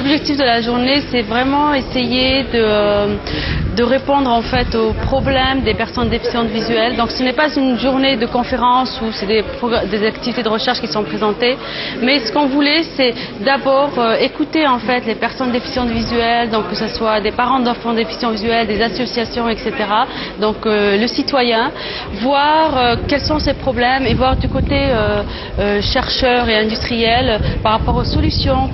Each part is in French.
L'objectif de la journée, c'est vraiment essayer de répondre en fait aux problèmes des personnes déficientes visuelles. Donc ce n'est pas une journée de conférence où c'est des activités de recherche qui sont présentées, mais ce qu'on voulait, c'est d'abord écouter en fait les personnes déficientes visuelles, donc que ce soit des parents d'enfants déficients visuels, des associations, etc. Donc le citoyen, voir quels sont ses problèmes et voir du côté chercheurs et industriels par rapport aux solutions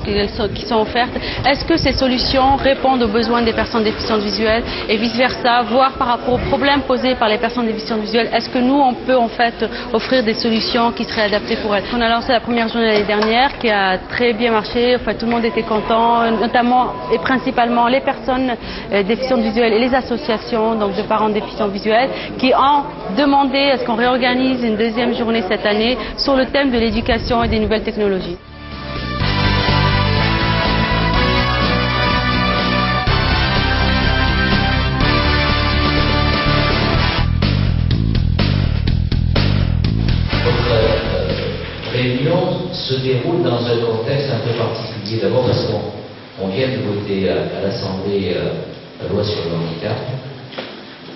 qui sont offertes. Est-ce que ces solutions répondent aux besoins des personnes déficientes visuelles et vice-versa, voir par rapport aux problèmes posés par les personnes déficientes visuelles, est-ce que nous, on peut en fait offrir des solutions qui seraient adaptées pour elles. On a lancé la première journée l'année dernière qui a très bien marché, enfin, tout le monde était content, notamment et principalement les personnes déficientes visuelles et les associations donc, de parents déficients visuels qui ont demandé à ce qu'on réorganise une deuxième journée cette année sur le thème de l'éducation et des nouvelles technologies. Réunion se déroule dans un contexte un peu particulier. D'abord parce qu'on vient de voter à l'Assemblée la loi sur le handicap,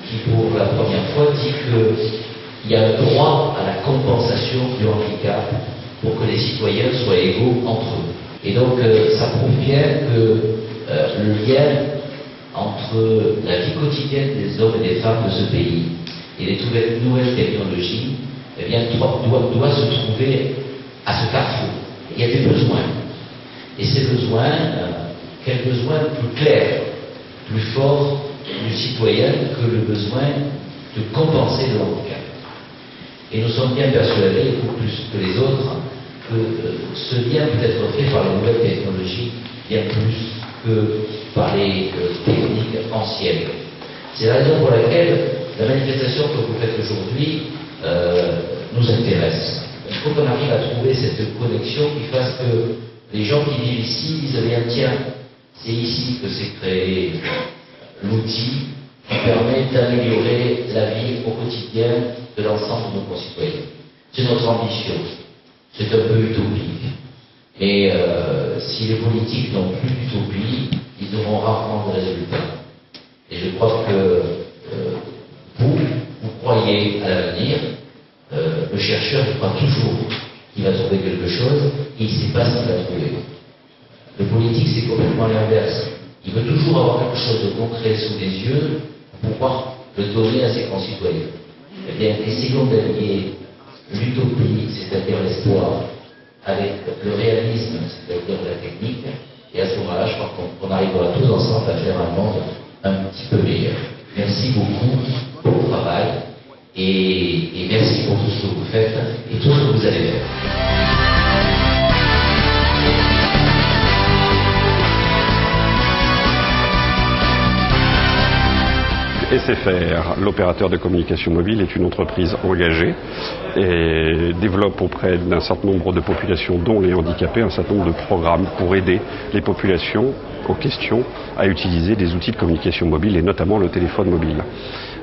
qui pour la première fois dit qu'il y a un droit à la compensation du handicap pour que les citoyens soient égaux entre eux. Et donc ça prouve bien que le lien entre la vie quotidienne des hommes et des femmes de ce pays et les nouvelles technologies eh bien, doit se trouver à ce carrefour. Il y a des besoins. Et ces besoins, quel besoin plus clair, plus fort du citoyen que le besoin de compenser le handicap. Et nous sommes bien persuadés, beaucoup plus que les autres, que ce lien peut être fait par les nouvelles technologies bien plus que par les techniques anciennes. C'est la raison pour laquelle la manifestation que vous faites aujourd'hui nous intéresse. Il faut qu'on arrive à trouver cette connexion qui fasse que les gens qui vivent ici disent bien tiens, c'est ici que s'est créé l'outil qui permet d'améliorer la vie au quotidien de l'ensemble de nos concitoyens. C'est notre ambition. C'est un peu utopique. Mais si les politiques n'ont plus d'utopie, ils auront rarement de résultats. Et je crois que vous croyez à l'avenir. Le chercheur croit toujours qu'il va trouver quelque chose et il ne sait pas ce qu'il va trouver. Le politique, c'est complètement l'inverse. Il veut toujours avoir quelque chose de concret sous les yeux pour pouvoir le donner à ses concitoyens. Eh bien, essayons d'allier l'utopie, c'est-à-dire l'espoir, avec le réalisme, c'est-à-dire la technique, et à ce moment-là, je crois qu'on arrivera tous ensemble à faire un monde un petit peu meilleur. Merci beaucoup pour le travail. Et merci pour tout ce que vous faites et tout ce que vous allez faire. SFR, l'opérateur de communication mobile, est une entreprise engagée et développe auprès d'un certain nombre de populations, dont les handicapés, un certain nombre de programmes pour aider les populations en question à utiliser des outils de communication mobile et notamment le téléphone mobile.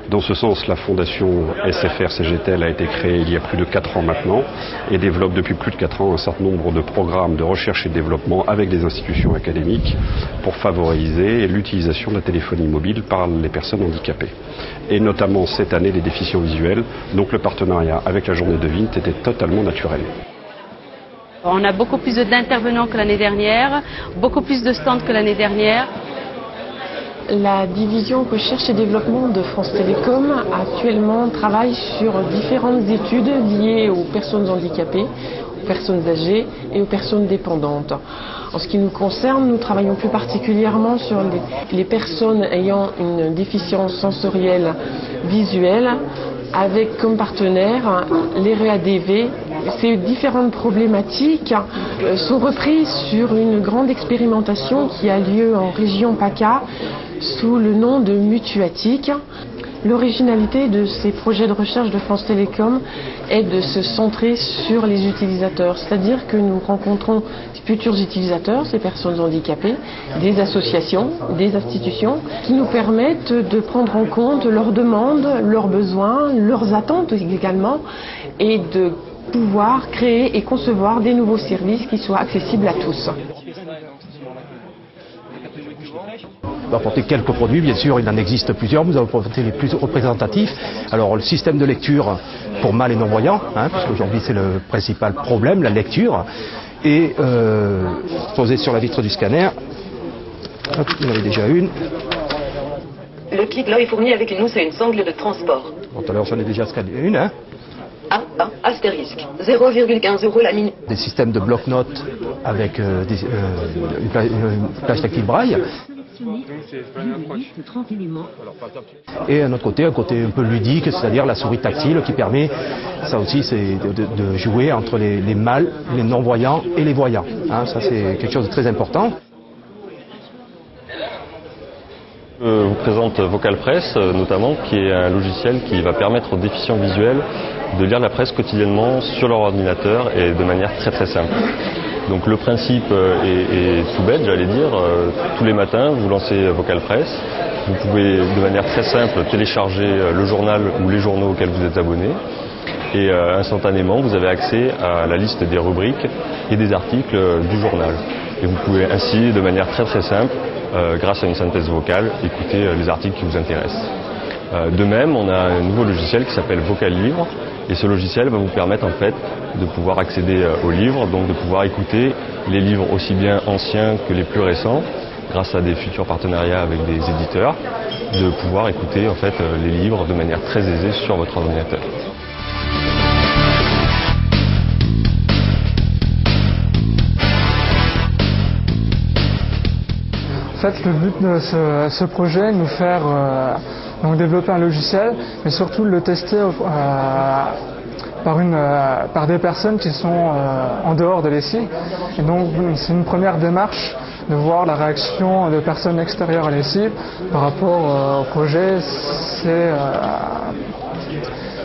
Dans ce sens, la fondation SFR-CGTEL a été créée il y a plus de 4 ans maintenant et développe depuis plus de 4 ans un certain nombre de programmes de recherche et de développement avec des institutions académiques pour favoriser l'utilisation de la téléphonie mobile par les personnes handicapées. Et notamment cette année les déficients visuels, donc le partenariat avec la journée de Vint était totalement naturel. On a beaucoup plus d'intervenants que l'année dernière, beaucoup plus de stands que l'année dernière. La division recherche et développement de France Télécom actuellement travaille sur différentes études liées aux personnes handicapées, aux personnes âgées et aux personnes dépendantes. En ce qui nous concerne, nous travaillons plus particulièrement sur les personnes ayant une déficience sensorielle visuelle avec comme partenaire les READV. Ces différentes problématiques sont reprises sur une grande expérimentation qui a lieu en région PACA sous le nom de Mutuatic. L'originalité de ces projets de recherche de France Télécom est de se centrer sur les utilisateurs, c'est-à-dire que nous rencontrons futurs utilisateurs, ces personnes handicapées, des associations, des institutions, qui nous permettent de prendre en compte leurs demandes, leurs besoins, leurs attentes également, et de pouvoir créer et concevoir des nouveaux services qui soient accessibles à tous. apporté quelques produits, bien sûr, il en existe plusieurs, nous avons apporté les plus représentatifs. Alors le système de lecture pour mal et non-voyants, parce qu'aujourd'hui c'est le principal problème, la lecture, et posé sur la vitre du scanner. Hop, il y en avait déjà une. Le kit là est fourni avec une housse et une sangle de transport. Bon, tout à l'heure j'en ai déjà scanné une. Astérisque, 0,15 € la minute. Des systèmes de bloc-notes avec une plage tactile braille. Et un autre côté, un côté un peu ludique, c'est-à-dire la souris tactile qui permet, ça aussi, c'est de jouer entre les mâles, les non-voyants et les voyants. Ça c'est quelque chose de très important. Je vous présente VocalPress notamment, qui est un logiciel qui va permettre aux déficients visuels de lire la presse quotidiennement sur leur ordinateur et de manière très très simple. Donc le principe est tout bête, j'allais dire. Tous les matins, vous lancez VocalPress. Vous pouvez de manière très simple télécharger le journal ou les journaux auxquels vous êtes abonné. Et instantanément, vous avez accès à la liste des rubriques et des articles du journal. Et vous pouvez ainsi, de manière très très simple, grâce à une synthèse vocale, écouter les articles qui vous intéressent. De même, on a un nouveau logiciel qui s'appelle Vocal Livre, et ce logiciel va vous permettre en fait de pouvoir accéder aux livres, donc de pouvoir écouter les livres aussi bien anciens que les plus récents, grâce à des futurs partenariats avec des éditeurs, de pouvoir écouter en fait les livres de manière très aisée sur votre ordinateur. En fait, le but de ce projet est de nous faire donc développer un logiciel, mais surtout de le tester par des personnes qui sont en dehors de l'ESSI. Et donc, c'est une première démarche de voir la réaction de personnes extérieures à l'ESSI par rapport au projet. C'est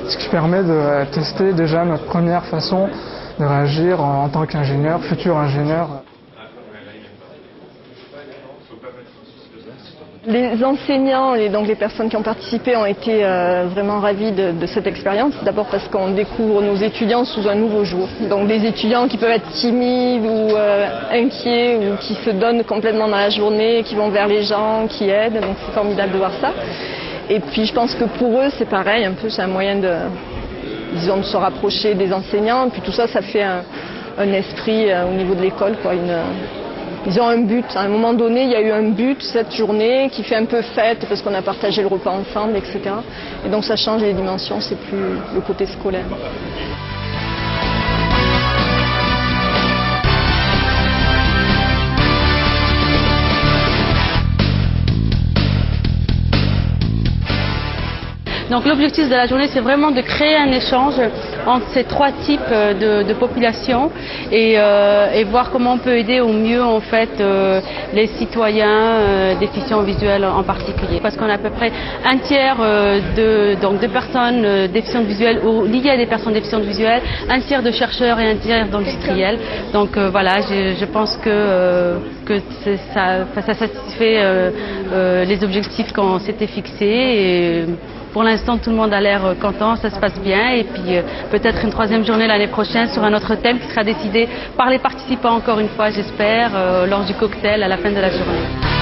ce qui permet de tester déjà notre première façon de réagir en tant qu'ingénieur, futur ingénieur. Les enseignants et donc les personnes qui ont participé ont été vraiment ravis de cette expérience. D'abord parce qu'on découvre nos étudiants sous un nouveau jour. Donc des étudiants qui peuvent être timides ou inquiets ou qui se donnent complètement dans la journée, qui vont vers les gens, qui aident. Donc c'est formidable de voir ça. Et puis je pense que pour eux c'est pareil, un peu c'est un moyen de se rapprocher des enseignants. Et puis tout ça, ça fait un esprit au niveau de l'école, quoi. Ils ont un but. À un moment donné, il y a eu un but cette journée qui fait un peu fête parce qu'on a partagé le repas ensemble, etc. Et donc ça change les dimensions, c'est plus le côté scolaire. Donc l'objectif de la journée, c'est vraiment de créer un échange entre ces trois types de populations et voir comment on peut aider au mieux en fait les citoyens déficients visuels en particulier. Parce qu'on a à peu près un tiers de personnes déficientes visuelles ou liées à des personnes déficientes visuelles, un tiers de chercheurs et un tiers d'industriels. Donc voilà, je pense que ça satisfait les objectifs qu'on s'était fixés. Et pour l'instant, tout le monde a l'air content, ça se passe bien. Et puis peut-être une troisième journée l'année prochaine sur un autre thème qui sera décidé par les participants encore une fois, j'espère, lors du cocktail à la fin de la journée.